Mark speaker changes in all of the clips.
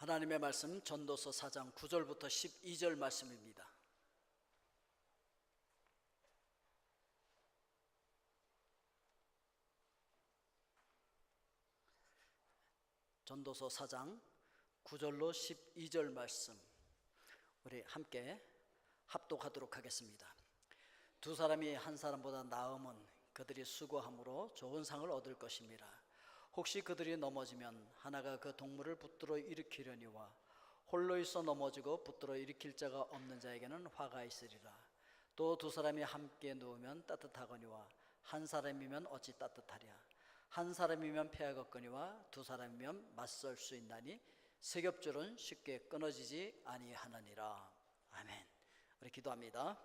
Speaker 1: 하나님의 말씀 전도서 4장 9절부터 12절 말씀입니다. 전도서 4장 9절로 12절 말씀 우리 함께 합독하도록 하겠습니다. 두 사람이 한 사람보다 나음은 그들이 수고함으로 좋은 상을 얻을 것입니다. 혹시 그들이 넘어지면 하나가 그 동물을 붙들어 일으키려니와 홀로 있어 넘어지고 붙들어 일으킬 자가 없는 자에게는 화가 있으리라. 또 두 사람이 함께 누우면 따뜻하거니와 한 사람이면 어찌 따뜻하랴. 한 사람이면 패하겠거니와 두 사람이면 맞설 수 있나니 세겹줄은 쉽게 끊어지지 아니하느니라. 아멘. 우리 기도합니다.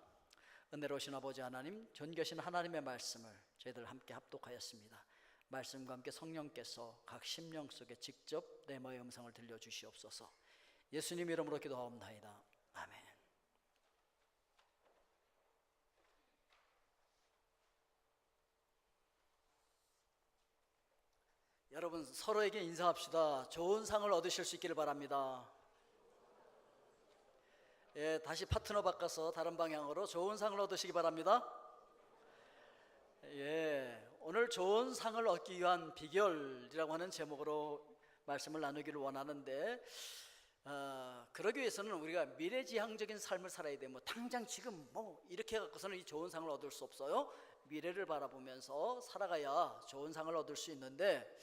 Speaker 1: 은혜로우신 아버지 하나님, 존귀하신 하나님의 말씀을 저희들 함께 합독하였습니다. 말씀과 함께 성령께서 각 심령 속에 직접 렘마의 음성을 들려주시옵소서. 예수님 이름으로 기도하옵나이다. 아멘. 여러분 서로에게 인사합시다. 좋은 상을 얻으실 수 있기를 바랍니다. 예, 다시 파트너 바꿔서 다른 방향으로 좋은 상을 얻으시기 바랍니다. 예, 오늘 좋은 상을 얻기 위한 비결이라고 하는 제목으로 말씀을 나누기를 원하는데, 그러기 위해서는 우리가 미래지향적인 삶을 살아야 돼요. 당장 지금 이렇게 해갖고서는 이 좋은 상을 얻을 수 없어요. 미래를 바라보면서 살아가야 좋은 상을 얻을 수 있는데,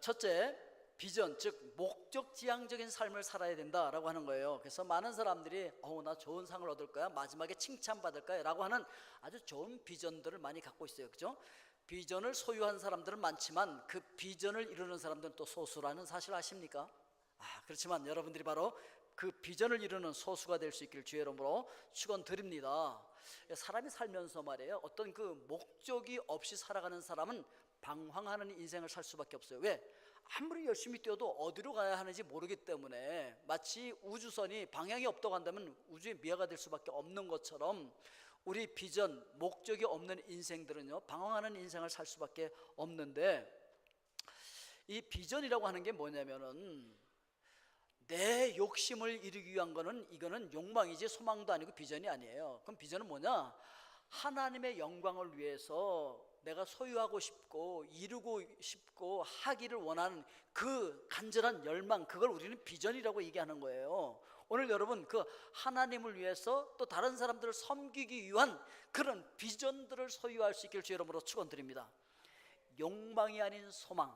Speaker 1: 첫째, 비전, 즉 목적지향적인 삶을 살아야 된다라고 하는 거예요. 그래서 많은 사람들이 나 좋은 상을 얻을 거야, 마지막에 칭찬받을 거야 라고 하는 아주 좋은 비전들을 많이 갖고 있어요. 그죠? 비전을 소유한 사람들은 많지만 그 비전을 이루는 사람들은 또 소수라는 사실 아십니까? 그렇지만 여러분들이 바로 그 비전을 이루는 소수가 될 수 있기를 주의 이름으로 축원드립니다. 사람이 살면서 말이에요, 어떤 그 목적이 없이 살아가는 사람은 방황하는 인생을 살 수밖에 없어요. 왜? 아무리 열심히 뛰어도 어디로 가야 하는지 모르기 때문에, 마치 우주선이 방향이 없다고 한다면 우주의 미아가 될 수밖에 없는 것처럼 우리 비전, 목적이 없는 인생들은요, 방황하는 인생을 살 수밖에 없는데, 이 비전이라고 하는 게 뭐냐면은 내 욕심을 이루기 위한 거는, 이거는 욕망이지 소망도 아니고 비전이 아니에요. 그럼 비전은 뭐냐? 하나님의 영광을 위해서 내가 소유하고 싶고 이루고 싶고 하기를 원하는 그 간절한 열망, 그걸 우리는 비전이라고 얘기하는 거예요. 오늘 여러분 그 하나님을 위해서 또 다른 사람들을 섬기기 위한 그런 비전들을 소유할 수 있기를 주의 이름으로 축원드립니다. 욕망이 아닌 소망,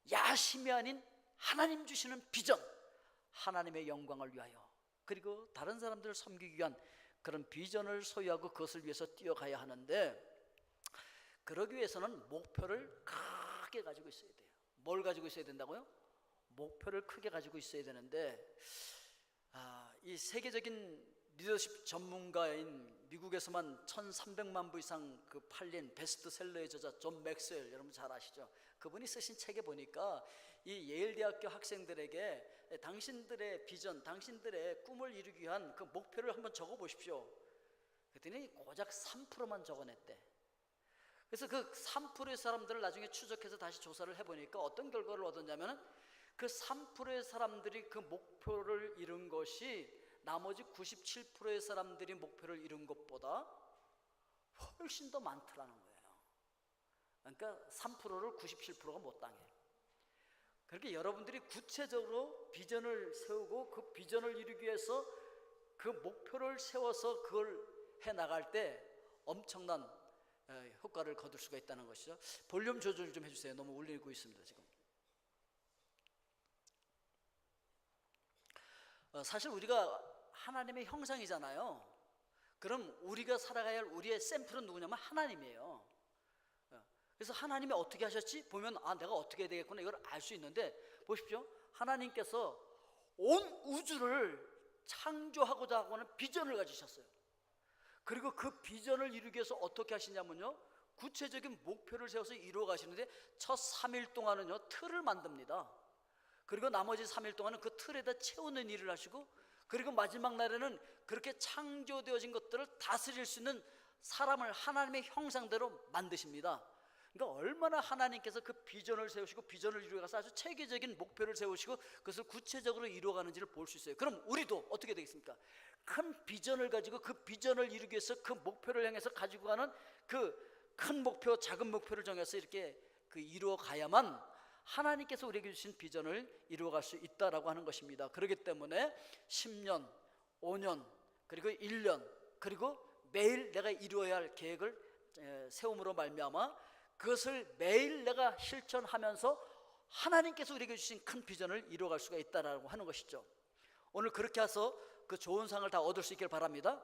Speaker 1: 야심이 아닌 하나님 주시는 비전, 하나님의 영광을 위하여, 그리고 다른 사람들을 섬기기 위한 그런 비전을 소유하고 그것을 위해서 뛰어가야 하는데, 그러기 위해서는 목표를 크게 가지고 있어야 돼요. 뭘 가지고 있어야 된다고요? 목표를 크게 가지고 있어야 되는데, 이 세계적인 리더십 전문가인 미국에서만 1300만 부 이상 팔린 베스트셀러의 저자 존 맥스웰, 여러분 잘 아시죠? 그분이 쓰신 책에 보니까 이 예일대학교 학생들에게 당신들의 비전, 당신들의 꿈을 이루기 위한 그 목표를 한번 적어보십시오. 그랬더니 고작 3%만 적어냈대. 그래서 그 3%의 사람들을 나중에 추적해서 다시 조사를 해보니까 어떤 결과를 얻었냐면, 그 3%의 사람들이 그 목표를 이룬 것이 나머지 97%의 사람들이 목표를 이룬 것보다 훨씬 더 많더라는 거예요. 그러니까 3%를 97%가 못 당해. 그렇게 여러분들이 구체적으로 비전을 세우고 그 비전을 이루기 위해서 그 목표를 세워서 그걸 해나갈 때 엄청난 효과를 거둘 수가 있다는 것이죠. 볼륨 조절 좀 해주세요. 너무 울리고 있습니다 지금. 사실 우리가 하나님의 형상이잖아요. 그럼 우리가 살아가야 할 우리의 샘플은 누구냐면 하나님이에요. 그래서 하나님이 어떻게 하셨지? 보면 내가 어떻게 해야 되겠구나, 이걸 알 수 있는데, 보십시오. 하나님께서 온 우주를 창조하고자 하는 비전을 가지셨어요. 그리고 그 비전을 이루기 위해서 어떻게 하시냐면요, 구체적인 목표를 세워서 이루어 가시는데, 첫 3일 동안은요 틀을 만듭니다. 그리고 나머지 3일 동안은 그 틀에다 채우는 일을 하시고, 그리고 마지막 날에는 그렇게 창조되어진 것들을 다스릴 수 있는 사람을 하나님의 형상대로 만드십니다. 그러니까 얼마나 하나님께서 그 비전을 세우시고 비전을 이루어가서 아주 체계적인 목표를 세우시고 그것을 구체적으로 이루어가는지를 볼 수 있어요. 그럼 우리도 어떻게 되겠습니까? 큰 비전을 가지고 그 비전을 이루기 위해서 그 목표를 향해서 가지고 가는 그 큰 목표, 작은 목표를 정해서 이렇게 그 이루어 가야만 하나님께서 우리에게 주신 비전을 이루어갈 수 있다라고 하는 것입니다. 그렇기 때문에 10년, 5년, 그리고 1년, 그리고 매일 내가 이루어야 할 계획을 세움으로 말미암아 그것을 매일 내가 실천하면서 하나님께서 우리에게 주신 큰 비전을 이루어갈 수가 있다라고 하는 것이죠. 오늘 그렇게 해서 그 좋은 상을 다 얻을 수 있길 바랍니다.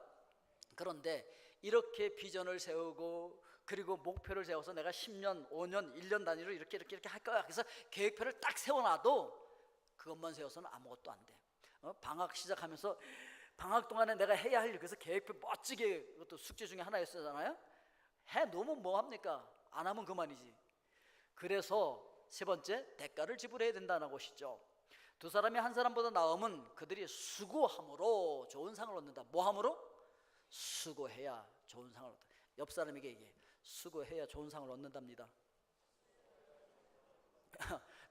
Speaker 1: 그런데 이렇게 비전을 세우고 그리고 목표를 세워서 내가 10년, 5년, 1년 단위로 이렇게 할 거야. 그래서 계획표를 딱 세워놔도 그것만 세워서는 아무것도 안 돼. 방학 시작하면서 방학 동안에 내가 해야 할 일, 그래서 계획표 멋지게, 그것도 숙제 중에 하나였잖아요. 해 놓으면 뭐 합니까? 안 하면 그만이지. 그래서 세 번째, 대가를 지불해야 된다는 것이죠. 두 사람이 한 사람보다 나으면 그들이 수고함으로 좋은 상을 얻는다. 뭐함으로? 수고해야 좋은 상을 얻는다. 옆 사람에게 얘기해. 수고해야 좋은 상을 얻는답니다.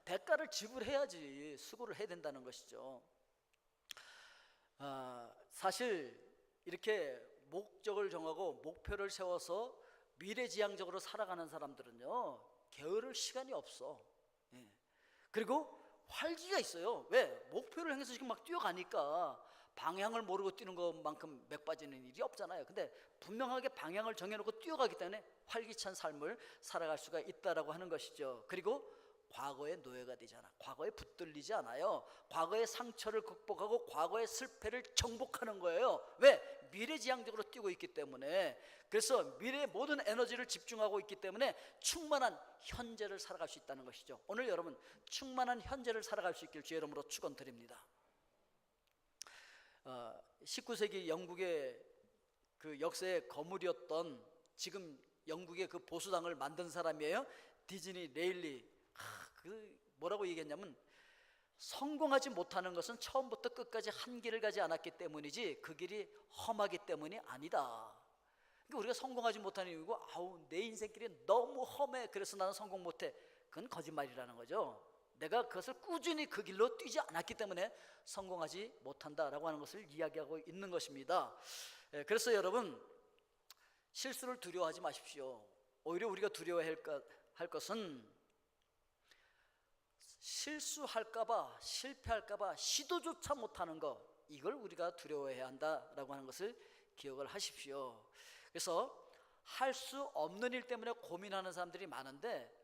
Speaker 1: 대가를 지불해야지 수고를 해야 된다는 것이죠. 사실 이렇게 목적을 정하고 목표를 세워서 미래지향적으로 살아가는 사람들은요, 게으를 시간이 없어. 그리고 활기가 있어요. 왜? 목표를 향해서 지금 막 뛰어가니까 방향을 모르고 뛰는 것만큼 맥 빠지는 일이 없잖아요. 근데 분명하게 방향을 정해놓고 뛰어가기 때문에 활기찬 삶을 살아갈 수가 있다라고 하는 것이죠. 그리고 과거의 노예가 되잖아. 과거에 붙들리지 않아요. 과거의 상처를 극복하고 과거의 실패를 정복하는 거예요. 왜? 미래지향적으로 뛰고 있기 때문에. 그래서 미래의 모든 에너지를 집중하고 있기 때문에 충만한 현재를 살아갈 수 있다는 것이죠. 오늘 여러분 충만한 현재를 살아갈 수 있길 주의 이름으로 축원드립니다. 19세기 영국의 그 역사의 거물이었던, 지금 영국의 그 보수당을 만든 사람이에요. 디즈니 레일리. 그 뭐라고 얘기했냐면, 성공하지 못하는 것은 처음부터 끝까지 한 길을 가지 않았기 때문이지 그 길이 험하기 때문이 아니다. 그러니까 우리가 성공하지 못하는 이유고, 아우 내 인생길이 너무 험해, 그래서 나는 성공 못해. 그건 거짓말이라는 거죠. 내가 그것을 꾸준히 그 길로 뛰지 않았기 때문에 성공하지 못한다라고 하는 것을 이야기하고 있는 것입니다. 그래서 여러분, 실수를 두려워하지 마십시오. 오히려 우리가 두려워할 것은 실수할까봐, 실패할까봐 시도조차 못하는 것, 이걸 우리가 두려워해야 한다라고 하는 것을 기억을 하십시오. 그래서 할 수 없는 일 때문에 고민하는 사람들이 많은데,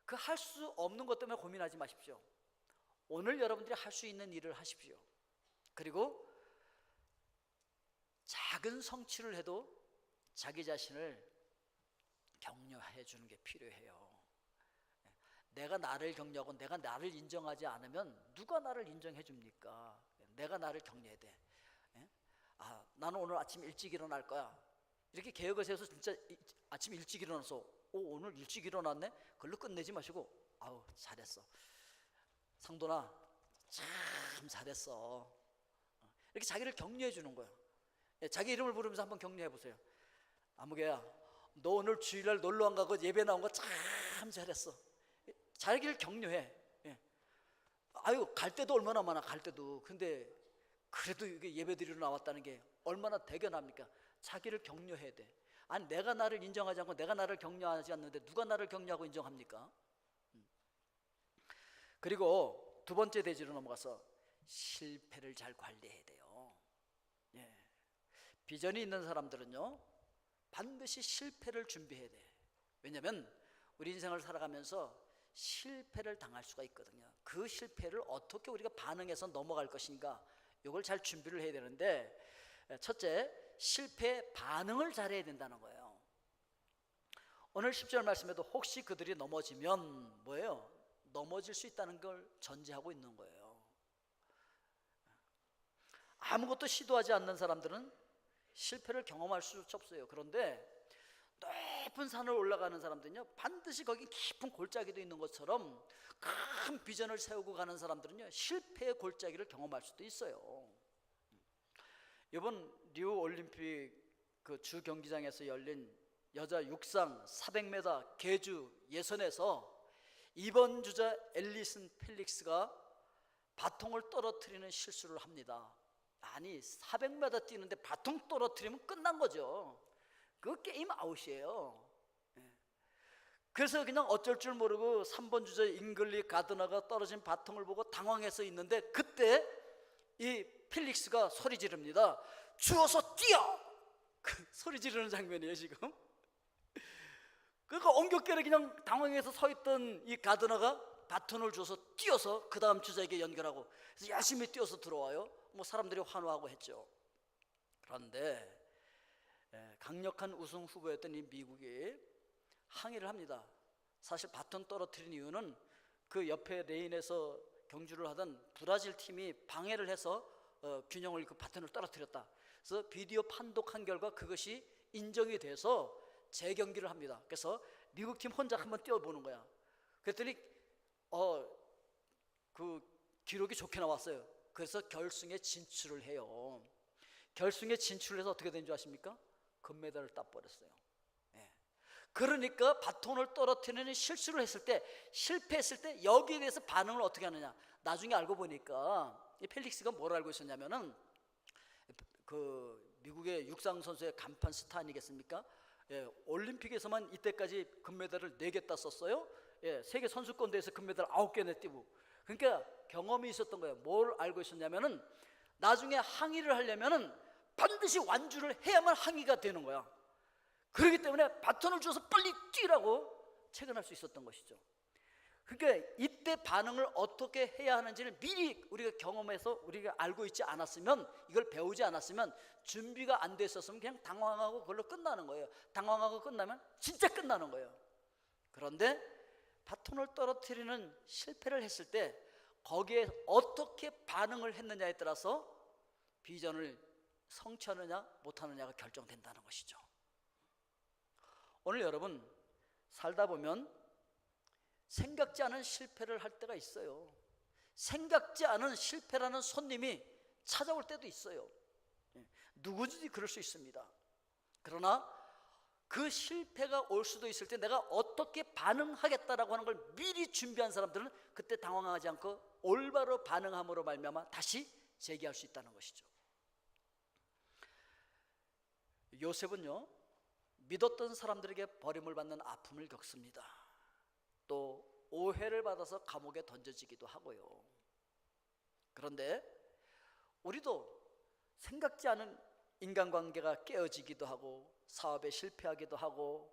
Speaker 1: 그 할 수 없는 것 때문에 고민하지 마십시오. 오늘 여러분들이 할 수 있는 일을 하십시오. 그리고 작은 성취를 해도 자기 자신을 격려해 주는 게 필요해요. 내가 나를 격려하고 내가 나를 인정하지 않으면 누가 나를 인정해 줍니까? 내가 나를 격려해야 돼. 나는 오늘 아침 일찍 일어날 거야. 이렇게 계획을 세워서 진짜 아침 일찍 일어나서 오늘 일찍 일어났네? 그걸로 끝내지 마시고, 아우 잘했어, 상돈아 참 잘했어, 이렇게 자기를 격려해 주는 거예요. 자기 이름을 부르면서 한번 격려해 보세요. 아무개야, 너 오늘 주일날 놀러 안 가고 예배 나온 거 참 잘했어. 자기를 격려해. 아유 갈 때도 얼마나 많아, 갈 때도. 근데 그래도 이게 예배 드리러 나왔다는 게 얼마나 대견합니까? 자기를 격려해야 돼. 아니 내가 나를 인정하지 않고 내가 나를 격려하지 않는데 누가 나를 격려하고 인정합니까? 그리고 두 번째 대지로 넘어가서 실패를 잘 관리해야 돼요. 비전이 있는 사람들은요, 반드시 실패를 준비해야 돼. 왜냐하면 우리 인생을 살아가면서 실패를 당할 수가 있거든요. 그 실패를 어떻게 우리가 반응해서 넘어갈 것인가, 이걸 잘 준비를 해야 되는데, 첫째, 실패 반응을 잘해야 된다는 거예요. 오늘 10절 말씀에도 혹시 그들이 넘어지면 뭐예요? 넘어질 수 있다는 걸 전제하고 있는 거예요. 아무것도 시도하지 않는 사람들은 실패를 경험할 수 없어요. 그런데 높은 산을 올라가는 사람들은요, 반드시 거기 깊은 골짜기도 있는 것처럼 큰 비전을 세우고 가는 사람들은요, 실패의 골짜기를 경험할 수도 있어요. 이번 리우 올림픽 그 주 경기장에서 열린 여자 육상 400m 계주 예선에서 2번 주자 앨리슨 펠릭스가 바통을 떨어뜨리는 실수를 합니다. 아니 400m 뛰는데 바통 떨어뜨리면 끝난 거죠. 그 게임 아웃이에요. 그래서 그냥 어쩔 줄 모르고 3번 주자 잉글리 가드너가 떨어진 바통을 보고 당황해서 있는데, 그때 이 펠릭스가 소리 지릅니다. 주워서 뛰어! 그 소리 지르는 장면이에요 지금. 그러니까 엉겹결에 그냥 당황해서 서 있던 이 가드너가 바톤을 줘서 뛰어서 그 다음 주자에게 연결하고, 그래서 열심히 뛰어서 들어와요. 뭐 사람들이 환호하고 했죠. 그런데 강력한 우승 후보였던 이 미국이 항의를 합니다. 사실 바톤 떨어뜨린 이유는 그 옆에 레인에서 경주를 하던 브라질 팀이 방해를 해서 균형을, 그 바톤을 떨어뜨렸다. 그래서 비디오 판독한 결과 그것이 인정이 돼서 재경기를 합니다. 그래서 미국 팀 혼자 한번 뛰어보는 거야. 그랬더니 그 기록이 좋게 나왔어요. 그래서 결승에 진출을 해요. 결승에 진출을 해서 어떻게 된 줄 아십니까? 금메달을 따버렸어요. 그러니까 바톤을 떨어뜨리는 실수를 했을 때, 실패했을 때 여기에 대해서 반응을 어떻게 하느냐. 나중에 알고 보니까 이 펠릭스가 뭘 알고 있었냐면은, 그 미국의 육상 선수의 간판 스타 아니겠습니까? 올림픽에서만 이때까지 금메달을 4개 땄었어요. 세계 선수권 대회에서 금메달 9개나 띄고. 그러니까 경험이 있었던 거예요. 뭘 알고 있었냐면은, 나중에 항의를 하려면은 반드시 완주를 해야만 항의가 되는 거야. 그렇기 때문에 바톤을 줘서 빨리 뛰라고 체근할 수 있었던 것이죠. 그러니까 이때 반응을 어떻게 해야 하는지를 미리 우리가 경험해서 우리가 알고 있지 않았으면, 이걸 배우지 않았으면, 준비가 안 됐었으면 그냥 당황하고 그걸로 끝나는 거예요. 당황하고 끝나면 진짜 끝나는 거예요. 그런데 바톤을 떨어뜨리는 실패를 했을 때 거기에 어떻게 반응을 했느냐에 따라서 비전을 성취하느냐 못하느냐가 결정된다는 것이죠. 오늘 여러분 살다 보면 생각지 않은 실패를 할 때가 있어요. 생각지 않은 실패라는 손님이 찾아올 때도 있어요. 누구든지 그럴 수 있습니다. 그러나 그 실패가 올 수도 있을 때 내가 어떻게 반응하겠다라고 하는 걸 미리 준비한 사람들은 그때 당황하지 않고 올바로 반응함으로 말미암아 다시 재기할 수 있다는 것이죠. 요셉은요, 믿었던 사람들에게 버림을 받는 아픔을 겪습니다. 또 오해를 받아서 감옥에 던져지기도 하고요. 그런데 우리도 생각지 않은 인간관계가 깨어지기도 하고 사업에 실패하기도 하고,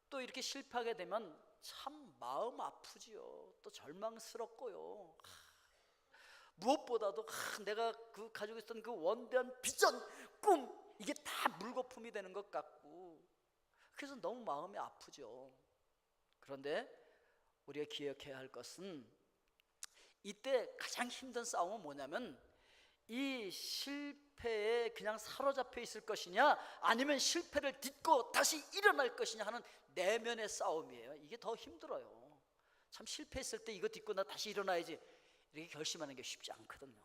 Speaker 1: 또 이렇게 실패하게 되면 참 마음 아프지요. 또 절망스럽고요. 무엇보다도 내가 그 가지고 있었던 그 원대한 비전, 꿈, 이게 다 물거품이 되는 것 같고, 그래서 너무 마음이 아프죠. 그런데 우리가 기억해야 할 것은, 이때 가장 힘든 싸움은 뭐냐면, 이 실패에 그냥 사로잡혀 있을 것이냐, 아니면 실패를 딛고 다시 일어날 것이냐 하는 내면의 싸움이에요. 이게 더 힘들어요. 참 실패했을 때 이거 딛고 나 다시 일어나야지, 이렇게 결심하는 게 쉽지 않거든요.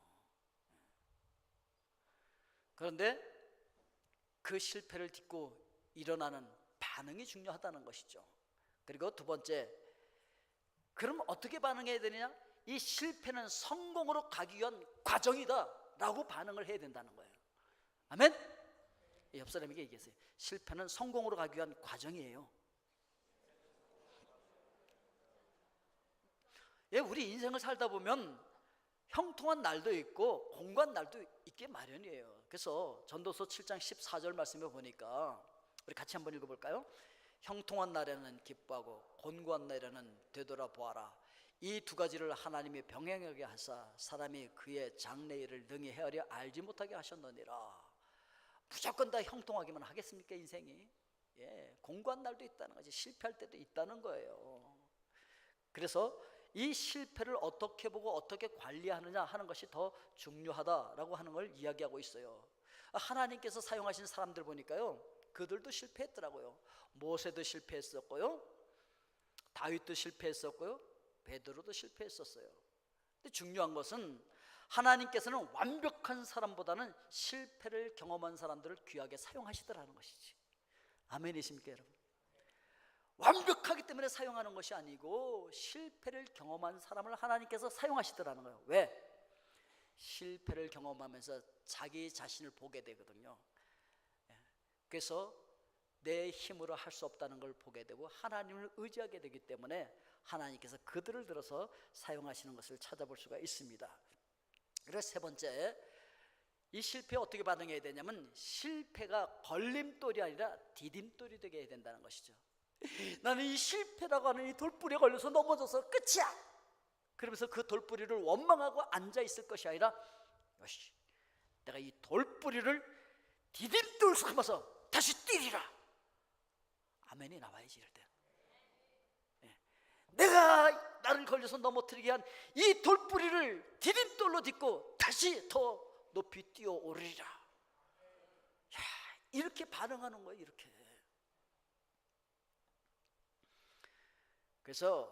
Speaker 1: 그런데 그 실패를 딛고 일어나는 반응이 중요하다는 것이죠. 그리고 두 번째, 그럼 어떻게 반응해야 되느냐? 이 실패는 성공으로 가기 위한 과정이다 라고 반응을 해야 된다는 거예요. 아멘? 옆 사람에게 얘기하세요. 실패는 성공으로 가기 위한 과정이에요. 우리 인생을 살다 보면 형통한 날도 있고 공고한 날도 있게 마련이에요. 그래서 전도서 7장 14절 말씀에 보니까, 우리 같이 한번 읽어볼까요? 형통한 날에는 기뻐하고 곤고한 날에는 되돌아보아라. 이 두 가지를 하나님이 병행하게 하사 사람이 그의 장래일을 능히 헤아려 알지 못하게 하셨느니라. 무조건 다 형통하기만 하겠습니까, 인생이? 공고한 날도 있다는 거지. 실패할 때도 있다는 거예요. 그래서 이 실패를 어떻게 보고 어떻게 관리하느냐 하는 것이 더 중요하다라고 하는 걸 이야기하고 있어요. 하나님께서 사용하신 사람들 보니까요, 그들도 실패했더라고요. 모세도 실패했었고요, 다윗도 실패했었고요, 베드로도 실패했었어요. 근데 중요한 것은 하나님께서는 완벽한 사람보다는 실패를 경험한 사람들을 귀하게 사용하시더라는 것이지. 아멘이십니까 여러분? 완벽하기 때문에 사용하는 것이 아니고 실패를 경험한 사람을 하나님께서 사용하시더라는 거예요. 왜? 실패를 경험하면서 자기 자신을 보게 되거든요. 그래서 내 힘으로 할 수 없다는 걸 보게 되고 하나님을 의지하게 되기 때문에 하나님께서 그들을 들어서 사용하시는 것을 찾아볼 수가 있습니다. 그래서 세 번째, 이 실패에 어떻게 반응해야 되냐면 실패가 걸림돌이 아니라 디딤돌이 되게 해야 된다는 것이죠. 나는 이 실패라고 하는 이 돌뿌리에 걸려서 넘어져서 끝이야, 그러면서 그 돌뿌리를 원망하고 앉아있을 것이 아니라 요시, 내가 이 돌뿌리를 디딤돌 삼아서 다시 뛰리라. 아멘이 나와야지. 이럴 때 내가 나를 걸려서 넘어뜨리게 한 이 돌뿌리를 디딤돌로 딛고 다시 더 높이 뛰어오르리라. 야, 이렇게 반응하는 거예요. 이렇게. 그래서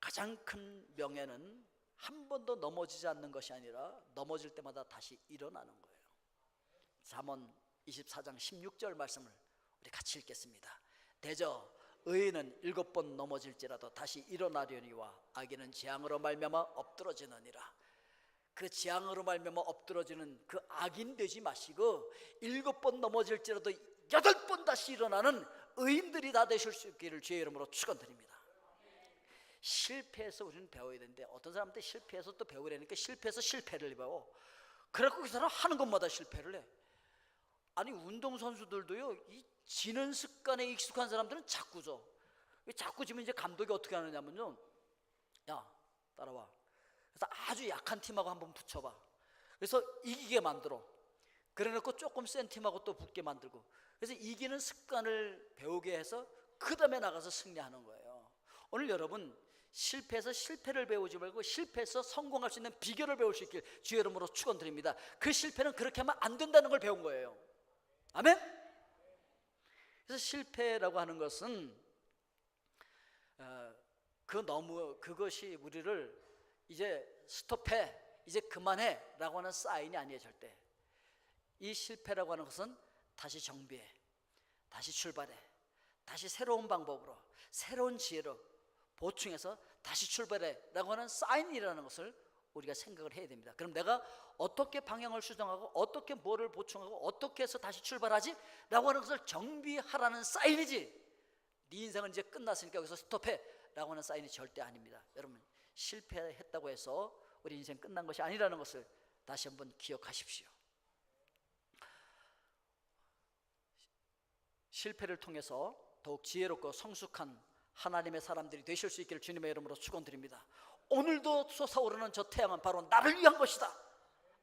Speaker 1: 가장 큰 명예는 한 번도 넘어지지 않는 것이 아니라 넘어질 때마다 다시 일어나는 거예요. 잠언 24장 16절 말씀을 우리 같이 읽겠습니다. 대저 의인은 7번 넘어질지라도 다시 일어나려니와 악인은 재앙으로 말미암아 엎드러지느니라. 그 재앙으로 말미암아 엎드러지는 그 악인 되지 마시고 7번 넘어질지라도 8번 다시 일어나는 의인들이 다 되실 수 있기를 주의 이름으로 축원드립니다. 실패해서 우리는 배워야 되는데 어떤 사람한테 실패해서 또 배우려니까 실패해서 실패를 배워. 그래갖고 그 사람 하는 것마다 실패를 해. 아니 운동선수들도요, 이 지는 습관에 익숙한 사람들은 자꾸 져. 자꾸 지면 이제 감독이 어떻게 하느냐면요, 야 따라와. 그래서 아주 약한 팀하고 한번 붙여봐. 그래서 이기게 만들어. 그래놓고 조금 센 팀하고 또 붙게 만들고. 그래서 이기는 습관을 배우게 해서 그 다음에 나가서 승리하는 거예요. 오늘 여러분 실패해서 실패를 배우지 말고 실패해서 성공할 수 있는 비결을 배울 수 있길 주의 이름으로 축원드립니다. 그 실패는 그렇게 하면 안 된다는 걸 배운 거예요. 아멘? 그래서 실패라고 하는 것은 그것이 우리를 이제 스톱해, 이제 그만해 라고 하는 사인이 아니에요. 절대. 이 실패라고 하는 것은 다시 정비해, 다시 출발해, 다시 새로운 방법으로 새로운 지혜로 보충해서 다시 출발해 라고 하는 사인이라는 것을 우리가 생각을 해야 됩니다. 그럼 내가 어떻게 방향을 수정하고 어떻게 뭐를 보충하고 어떻게 해서 다시 출발하지? 라고 하는 것을 정비하라는 사인이지, 네 인생은 이제 끝났으니까 여기서 스톱해 라고 하는 사인이 절대 아닙니다. 여러분 실패했다고 해서 우리 인생 끝난 것이 아니라는 것을 다시 한번 기억하십시오. 실패를 통해서 더욱 지혜롭고 성숙한 하나님의 사람들이 되실 수 있기를 주님의 이름으로 축원드립니다. 오늘도 솟아오르는 저 태양은 바로 나를 위한 것이다.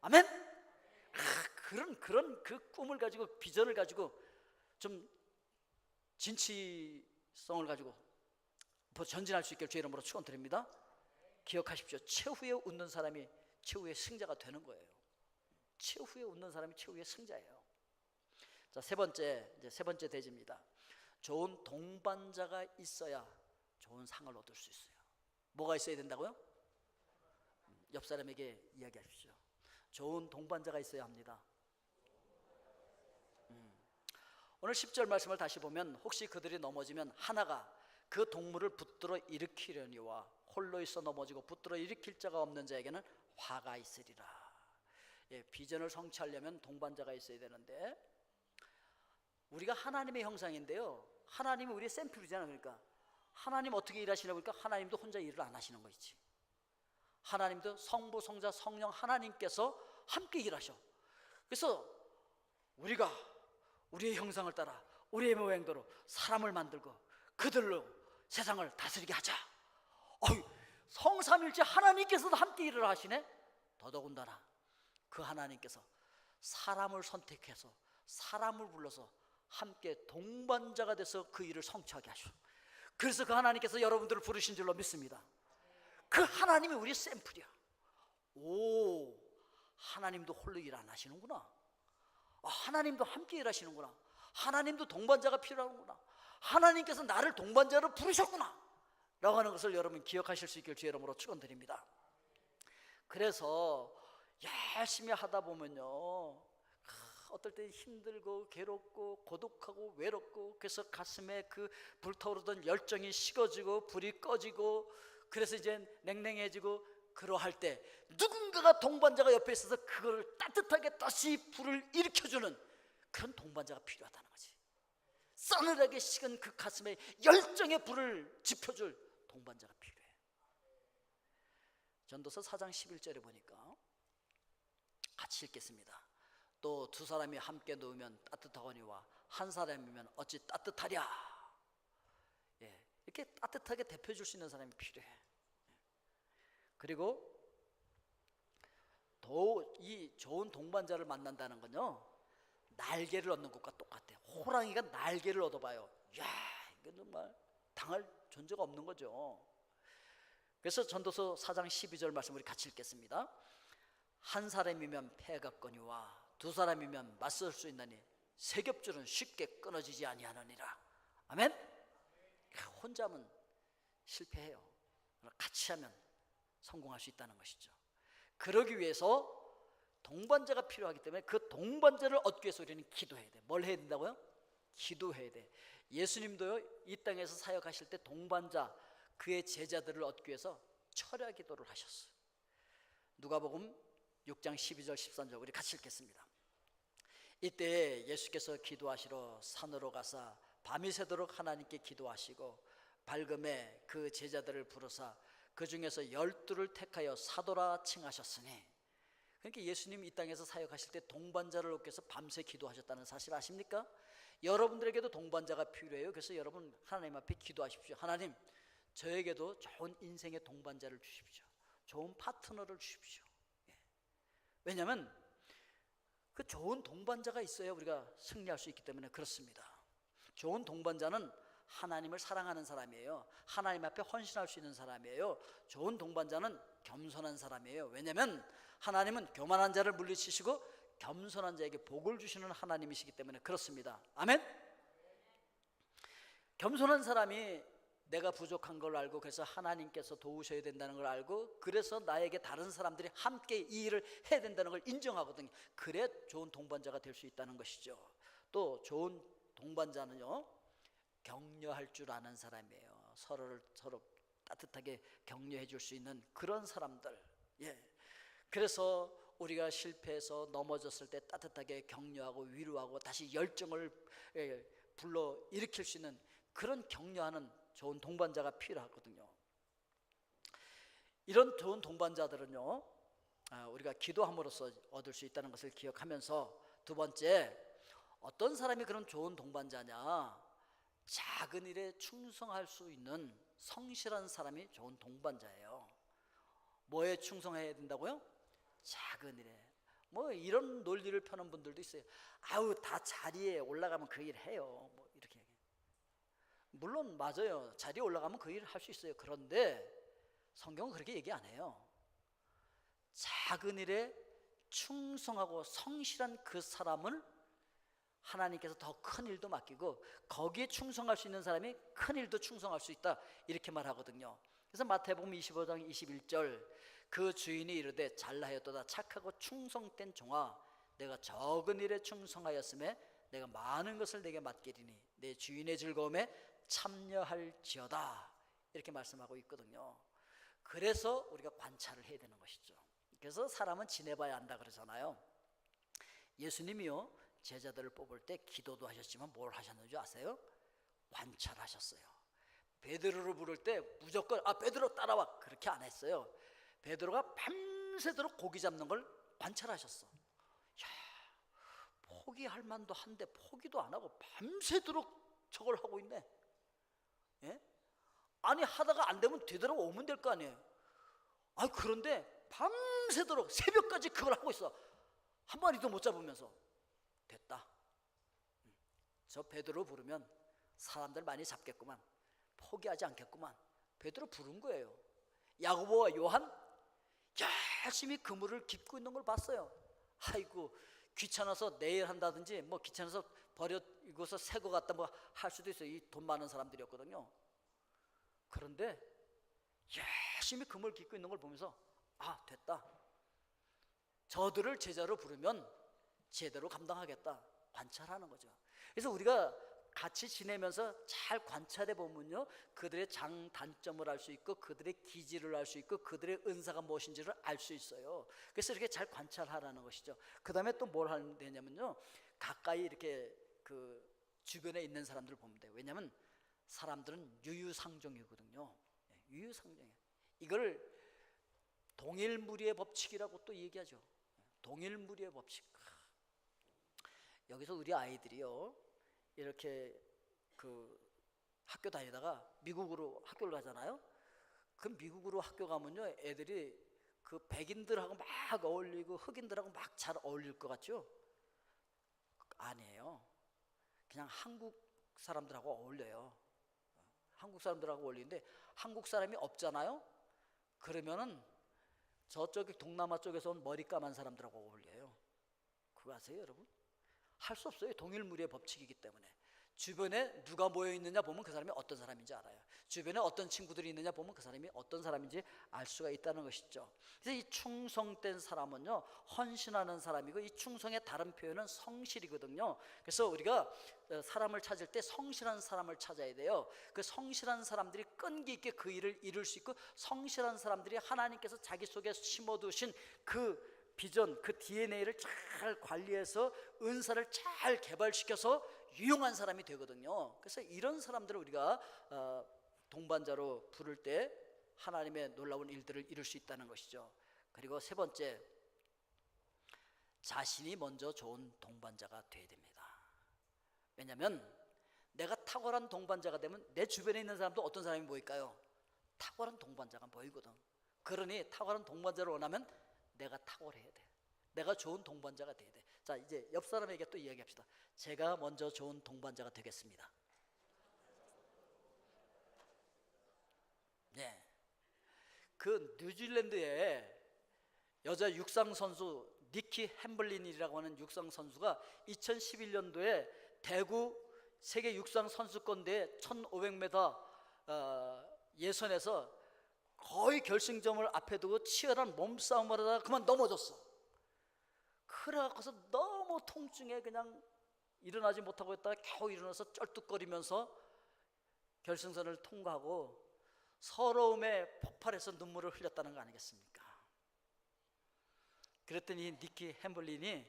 Speaker 1: 아멘. 그런 그 꿈을 가지고 비전을 가지고 좀 진취성을 가지고 전진할 수 있기를 주의 이름으로 축원드립니다. 기억하십시오. 최후에 웃는 사람이 최후의 승자가 되는 거예요. 최후에 웃는 사람이 최후의 승자예요. 자, 세 번째 대지입니다. 좋은 동반자가 있어야 좋은 상을 얻을 수 있어요. 뭐가 있어야 된다고요? 옆 사람에게 이야기하십시오. 좋은 동반자가 있어야 합니다. 오늘 10절 말씀을 다시 보면 혹시 그들이 넘어지면 하나가 그 동물을 붙들어 일으키려니와 홀로 있어 넘어지고 붙들어 일으킬 자가 없는 자에게는 화가 있으리라. 비전을 성취하려면 동반자가 있어야 되는데 우리가 하나님의 형상인데요, 하나님이 우리의 샘플이잖아요. 그러니까 하나님 어떻게 일하시냐고 그러니까 하나님도 혼자 일을 안 하시는 거 있지. 하나님도 성부, 성자, 성령 하나님께서 함께 일하셔. 그래서 우리가 우리의 형상을 따라 우리의 모양대로 사람을 만들고 그들로 세상을 다스리게 하자. 성삼일체 하나님께서도 함께 일을 하시네. 더더군다나 그 하나님께서 사람을 선택해서 사람을 불러서 함께 동반자가 돼서 그 일을 성취하게 하시오. 그래서 그 하나님께서 여러분들을 부르신 줄로 믿습니다. 그 하나님이 우리의 샘플이야. 오, 하나님도 홀로 일 안 하시는구나. 하나님도 함께 일하시는구나. 하나님도 동반자가 필요하구나. 하나님께서 나를 동반자로 부르셨구나 라고 하는 것을 여러분 기억하실 수 있길 주의 이름으로 축원드립니다. 그래서 열심히 하다 보면요, 어떨 때 힘들고 괴롭고 고독하고 외롭고, 그래서 가슴에 그 불타오르던 열정이 식어지고 불이 꺼지고, 그래서 이제 냉랭해지고, 그러할 때 누군가가 동반자가 옆에 있어서 그걸 따뜻하게 다시 불을 일으켜주는 그런 동반자가 필요하다는 거지. 싸늘하게 식은 그 가슴에 열정의 불을 지펴줄 동반자가 필요해. 전도서 4장 11절에 보니까 같이 읽겠습니다. 또 두 사람이 함께 누우면 따뜻하거니와 한 사람이면 어찌 따뜻하랴. 예, 이렇게 따뜻하게 대표해 줄 수 있는 사람이 필요해. 그리고 이 좋은 동반자를 만난다는 건요, 날개를 얻는 것과 똑같아요. 호랑이가 날개를 얻어봐요. 이야, 이거 정말 당할 존재가 없는 거죠. 그래서 전도서 4장 12절 말씀 우리 같이 읽겠습니다. 한 사람이면 패가 거니와 두 사람이면 맞설 수 있나니 세 겹줄은 쉽게 끊어지지 아니하느니라. 아멘. 혼자 하면 실패해요. 같이 하면 성공할 수 있다는 것이죠. 그러기 위해서 동반자가 필요하기 때문에 그 동반자를 얻기 위해서 우리는 기도해야 돼. 뭘 해야 된다고요? 기도해야 돼. 예수님도요, 이 땅에서 사역하실 때 동반자, 그의 제자들을 얻기 위해서 철야 기도를 하셨어요. 누가복음 6장 12절 13절 우리 같이 읽겠습니다. 이때 예수께서 기도하시러 산으로 가사 밤이 새도록 하나님께 기도하시고 밝음에 그 제자들을 부르사 그 중에서 12를 택하여 사도라 칭하셨으니, 그러니까 예수님 이 땅에서 사역하실 때 동반자를 얻기 위해서 밤새 기도하셨다는 사실 아십니까? 여러분들에게도 동반자가 필요해요. 그래서 여러분 하나님 앞에 기도하십시오. 하나님, 저에게도 좋은 인생의 동반자를 주십시오. 좋은 파트너를 주십시오. 왜냐하면 그 좋은 동반자가 있어야 우리가 승리할 수 있기 때문에 그렇습니다. 좋은 동반자는 하나님을 사랑하는 사람이에요. 하나님 앞에 헌신할 수 있는 사람이에요. 좋은 동반자는 겸손한 사람이에요. 왜냐하면 하나님은 교만한 자를 물리치시고 겸손한 자에게 복을 주시는 하나님이시기 때문에 그렇습니다. 아멘. 겸손한 사람이 내가 부족한 걸 알고, 그래서 하나님께서 도우셔야 된다는 걸 알고, 그래서 나에게 다른 사람들이 함께 이 일을 해야 된다는 걸 인정하거든요. 그래 좋은 동반자가 될 수 있다는 것이죠. 또 좋은 동반자는요, 격려할 줄 아는 사람이에요. 서로 따뜻하게 격려해 줄 수 있는 그런 사람들. 예. 그래서 우리가 실패해서 넘어졌을 때 따뜻하게 격려하고 위로하고 다시 열정을 불러 일으킬 수 있는 그런 격려하는 좋은 동반자가 필요하거든요. 이런 좋은 동반자들은요, 우리가 기도함으로써 얻을 수 있다는 것을 기억하면서, 두 번째, 어떤 사람이 그런 좋은 동반자냐? 작은 일에 충성할 수 있는 성실한 사람이 좋은 동반자예요. 뭐에 충성해야 된다고요? 작은 일에. 뭐 이런 논리를 펴는 분들도 있어요. 아우, 다 자리에 올라가면 그 일 해요. 뭐 이렇게. 물론 맞아요. 자리에 올라가면 그 일을 할 수 있어요. 그런데 성경은 그렇게 얘기 안 해요. 작은 일에 충성하고 성실한 그 사람을 하나님께서 더 큰 일도 맡기고, 거기에 충성할 수 있는 사람이 큰 일도 충성할 수 있다, 이렇게 말하거든요. 그래서 마태복음 25장 21절, 그 주인이 이르되 잘하였도다 착하고 충성된 종아, 내가 적은 일에 충성하였음에 내가 많은 것을 내게 맡기리니 내 주인의 즐거움에 참여할지어다, 이렇게 말씀하고 있거든요. 그래서 우리가 관찰을 해야 되는 것이죠. 그래서 사람은 지내봐야 한다 그러잖아요. 예수님이요, 제자들을 뽑을 때 기도도 하셨지만 뭘 하셨는지 아세요? 관찰하셨어요. 베드로를 부를 때 무조건 베드로 따라와, 그렇게 안 했어요. 베드로가 밤새도록 고기 잡는 걸 관찰하셨어. 야, 포기할 만도 한데 포기도 안 하고 밤새도록 저걸 하고 있네. 예? 아니, 하다가 안 되면 되돌아오면 될 거 아니에요. 그런데 밤새도록 새벽까지 그걸 하고 있어. 한 마리도 못 잡으면서. 됐다. 저 베드로 부르면 사람들 많이 잡겠구만. 포기하지 않겠구만. 베드로 부른 거예요. 야고보와 요한 열심히 그물을 깁고 있는 걸 봤어요. 아이고, 귀찮아서 내일 한다든지, 뭐 귀찮아서 버리고서 새거 갖다 뭐 할 수도 있어요. 이 돈 많은 사람들이었거든요. 그런데 열심히 그물 깁고 있는 걸 보면서 됐다. 저들을 제자로 부르면 제대로 감당하겠다, 관찰하는 거죠. 그래서 우리가 같이 지내면서 잘 관찰해 보면요, 그들의 장단점을 알 수 있고 그들의 기질을 알 수 있고 그들의 은사가 무엇인지를 알 수 있어요. 그래서 이렇게 잘 관찰하라는 것이죠. 그 다음에 또 뭘 하면 되냐면요, 가까이 이렇게 그 주변에 있는 사람들을 보면 돼요. 왜냐하면 사람들은 유유상종이거든요. 유유상종이에요. 이걸 동일무리의 법칙이라고 또 얘기하죠. 동일무리의 법칙. 여기서 우리 아이들이요, 이렇게 그 학교 다니다가 미국으로 학교를 가잖아요. 그 미국으로 학교 가면요, 애들이 그 백인들하고 막 어울리고 흑인들하고 막 잘 어울릴 것 같죠? 아니에요. 그냥 한국 사람들하고 어울려요. 한국 사람들하고 어울리는데 한국 사람이 없잖아요. 그러면은 저쪽에 동남아 쪽에서 온 머리 까만 사람들하고 어울려요. 그거 아세요, 여러분? 할 수 없어요. 동일무리의 법칙이기 때문에. 주변에 누가 모여 있느냐 보면 그 사람이 어떤 사람인지 알아요. 주변에 어떤 친구들이 있느냐 보면 그 사람이 어떤 사람인지 알 수가 있다는 것이죠. 그래서 이 충성된 사람은요, 헌신하는 사람이고, 이 충성의 다른 표현은 성실이거든요. 그래서 우리가 사람을 찾을 때 성실한 사람을 찾아야 돼요. 그 성실한 사람들이 끈기 있게 그 일을 이룰 수 있고, 성실한 사람들이 하나님께서 자기 속에 심어두신 그 비전, 그 DNA를 잘 관리해서 은사를 잘 개발시켜서 유용한 사람이 되거든요. 그래서 이런 사람들을 우리가 동반자로 부를 때 하나님의 놀라운 일들을 이룰 수 있다는 것이죠. 그리고 세 번째, 자신이 먼저 좋은 동반자가 되어야 됩니다. 왜냐하면 내가 탁월한 동반자가 되면 내 주변에 있는 사람도 어떤 사람이 보일까요? 탁월한 동반자가 보이거든. 그러니 탁월한 동반자를 원하면 내가 탁월해야 돼. 내가 좋은 동반자가 돼야 돼. 자, 이제 옆 사람에게 또 이야기합시다. 제가 먼저 좋은 동반자가 되겠습니다. 네. 그 뉴질랜드에 여자 육상 선수 니키 햄블린이라고 하는 육상 선수가 2011년도에 대구 세계 육상 선수권대회 1500m 예선에서 거의 결승점을 앞에 두고 치열한 몸싸움을 하다가 그만 넘어졌어. 그래갖고서 너무 통증에 그냥 일어나지 못하고 있다가 겨우 일어나서 쩔뚝거리면서 결승선을 통과하고 서러움에 폭발해서 눈물을 흘렸다는 거 아니겠습니까? 그랬더니 니키 햄블린이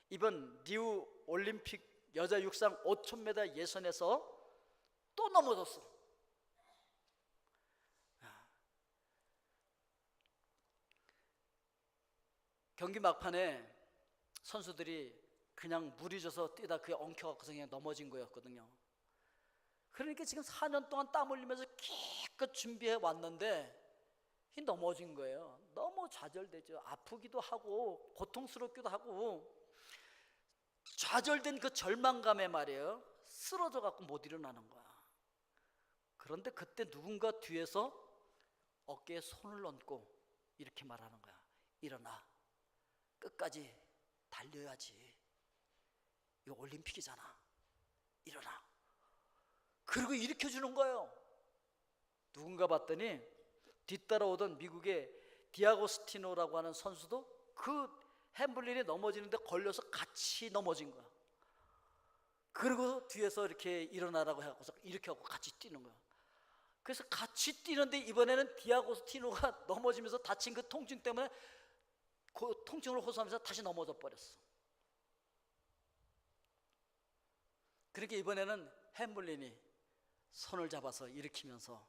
Speaker 1: 이번 리우 올림픽 여자 육상 5000m 예선에서 또 넘어졌어. 경기 막판에 선수들이 그냥 물이 져서 뛰다 그게 엉켜갖고서 그냥 넘어진 거였거든요. 그러니까 지금 4년 동안 땀 흘리면서 기껏 준비해 왔는데 넘어진 거예요. 너무 좌절되죠. 아프기도 하고 고통스럽기도 하고, 좌절된 그 절망감에 말이에요, 쓰러져 갖고 못 일어나는 거야. 그런데 그때 누군가 뒤에서 어깨에 손을 얹고 이렇게 말하는 거야. 일어나. 끝까지 달려야지. 이거 올림픽이잖아. 일어나. 그리고 일으켜주는 거예요. 누군가 봤더니 뒤따라오던 미국의 디아고스티노라고 하는 선수도 그 햄블린이 넘어지는데 걸려서 같이 넘어진 거야. 그리고 뒤에서 이렇게 일어나라고 해갖고서 이렇게 하고 같이 뛰는 거야. 그래서 같이 뛰는데 이번에는 디아고스티노가 넘어지면서 다친 그 통증 때문에 그 통증을 호소하면서 다시 넘어져 버렸어. 그러니까 이번에는 햄블린이 손을 잡아서 일으키면서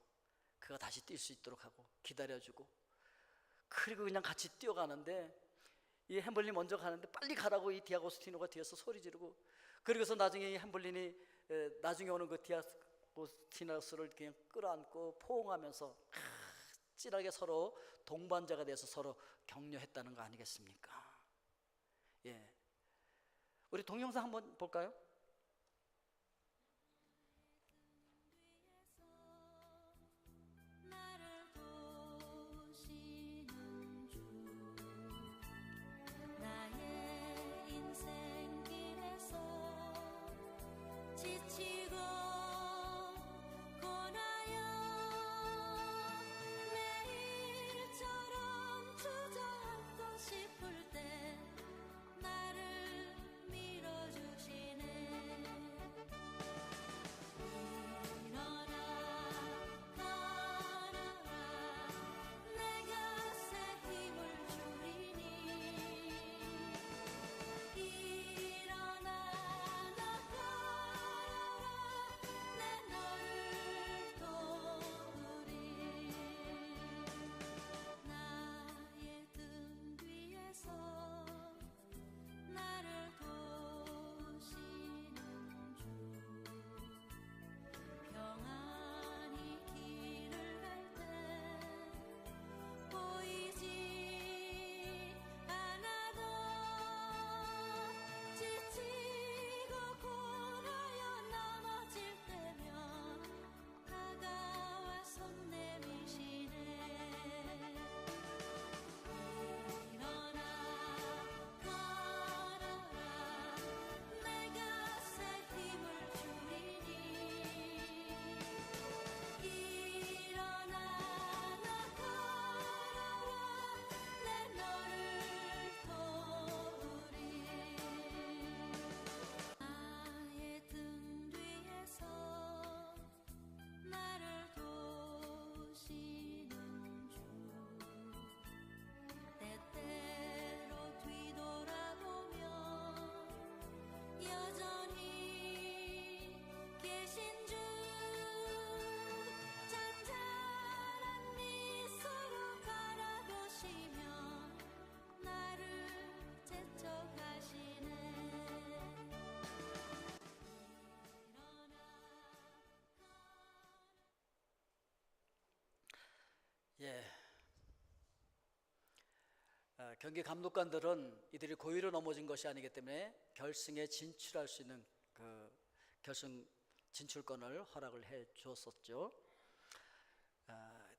Speaker 1: 그가 다시 뛸 수 있도록 하고 기다려주고, 그리고 그냥 같이 뛰어가는데 이 햄블린이 먼저 가는데 빨리 가라고 이 디아고스티노가 뒤에서 소리 지르고, 그리고서 나중에 이 햄블린이 나중에 오는 그 디아고스티노스를 그냥 끌어안고 포옹하면서 찐하게 서로 동반자가 돼서 서로 격려했다는 거 아니겠습니까? 예, 우리 동영상 한번 볼까요? 경기 감독관들은 이들이 고의로 넘어진 것이 아니기 때문에 결승에 진출할 수 있는 그 결승 진출권을 허락을 해 주었었죠.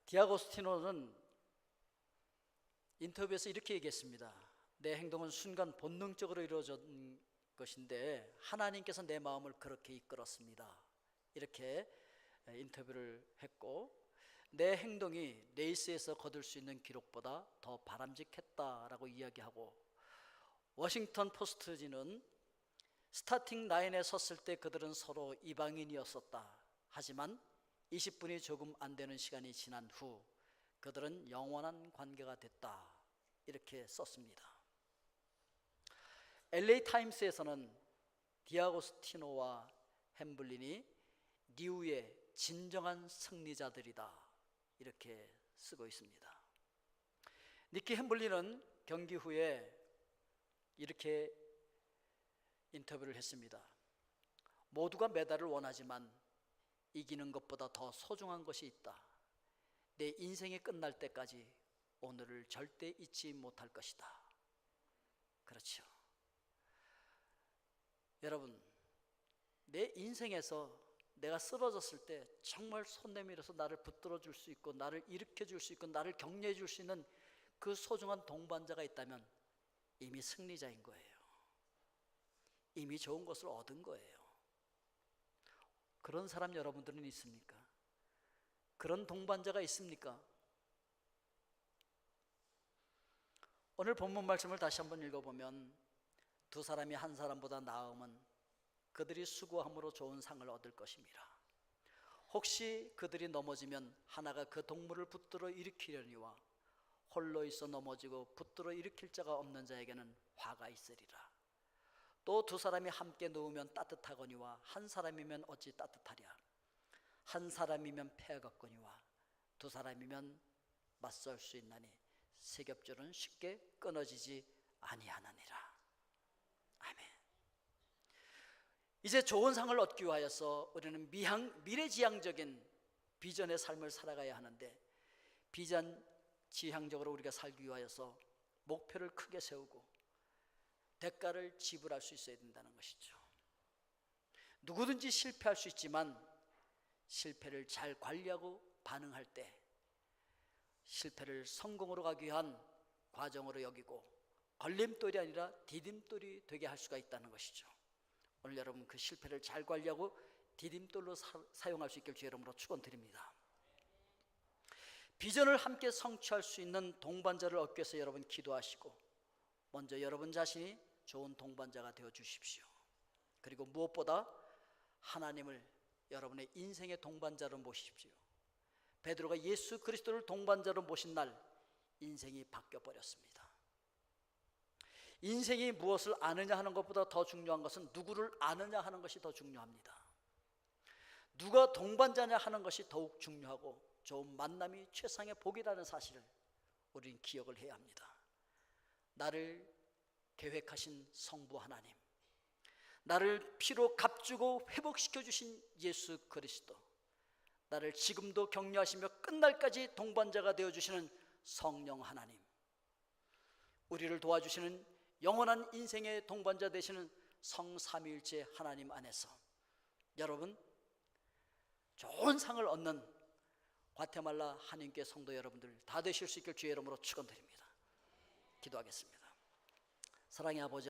Speaker 1: 디아고스티노는 인터뷰에서 이렇게 얘기했습니다. 내 행동은 순간 본능적으로 이루어진 것인데 하나님께서 내 마음을 그렇게 이끌었습니다. 이렇게 인터뷰를 했고, 내 행동이 레이스에서 거둘 수 있는 기록보다 더 바람직했다라고 이야기하고, 워싱턴 포스트지는 스타팅 라인에 섰을 때 그들은 서로 이방인이었었다. 하지만 20분이 조금 안 되는 시간이 지난 후 그들은 영원한 관계가 됐다. 이렇게 썼습니다. LA 타임스에서는 디아고스티노와 햄블린이 리우의 진정한 승리자들이다. 이렇게 쓰고 있습니다. 니키 햄블린은 경기 후에 이렇게 인터뷰를 했습니다. 모두가 메달을 원하지만 이기는 것보다 더 소중한 것이 있다. 내 인생이 끝날 때까지 오늘을 절대 잊지 못할 것이다. 그렇죠. 여러분, 내 인생에서 내가 쓰러졌을 때 정말 손 내밀어서 나를 붙들어 줄 수 있고 나를 일으켜 줄 수 있고 나를 격려해 줄 수 있는 그 소중한 동반자가 있다면 이미 승리자인 거예요. 이미 좋은 것을 얻은 거예요. 그런 사람 여러분들은 있습니까? 그런 동반자가 있습니까? 오늘 본문 말씀을 다시 한번 읽어보면 두 사람이 한 사람보다 나음은 그들이 수고함으로 좋은 상을 얻을 것임이라. 혹시 그들이 넘어지면 하나가 그 동물을 붙들어 일으키려니와 홀로 있어 넘어지고 붙들어 일으킬 자가 없는 자에게는 화가 있으리라. 또 두 사람이 함께 누우면 따뜻하거니와 한 사람이면 어찌 따뜻하랴. 한 사람이면 패하겠거니와 두 사람이면 맞설 수 있나니 세 겹줄은 쉽게 끊어지지 아니하느니라. 아멘. 이제 좋은 상을 얻기 위하여서 우리는 미래지향적인 비전의 삶을 살아가야 하는데, 비전지향적으로 우리가 살기 위하여서 목표를 크게 세우고 대가를 지불할 수 있어야 된다는 것이죠. 누구든지 실패할 수 있지만 실패를 잘 관리하고 반응할 때 실패를 성공으로 가기 위한 과정으로 여기고 걸림돌이 아니라 디딤돌이 되게 할 수가 있다는 것이죠. 오늘 여러분 그 실패를 잘 관리하고 디딤돌로 사용할 수 있길 주의 이름으로 축원드립니다. 비전을 함께 성취할 수 있는 동반자를 얻기 위해서 여러분 기도하시고 먼저 여러분 자신이 좋은 동반자가 되어 주십시오. 그리고 무엇보다 하나님을 여러분의 인생의 동반자로 모십시오. 베드로가 예수 그리스도를 동반자로 모신 날 인생이 바뀌어 버렸습니다. 인생이 무엇을 아느냐 하는 것보다 더 중요한 것은 누구를 아느냐 하는 것이 더 중요합니다. 누가 동반자냐 하는 것이 더욱 중요하고 좋은 만남이 최상의 복이라는 사실을 우리는 기억을 해야 합니다. 나를 계획하신 성부 하나님, 나를 피로 값주고 회복시켜 주신 예수 그리스도, 나를 지금도 격려하시며 끝날까지 동반자가 되어주시는 성령 하나님, 우리를 도와주시는 영원한 인생의 동반자 되시는 성삼위일체 하나님 안에서 여러분 좋은 상을 얻는 과테말라 한인교회 성도 여러분들 다 되실 수 있길 주의 이름으로 축원드립니다. 기도하겠습니다. 사랑의 아버지,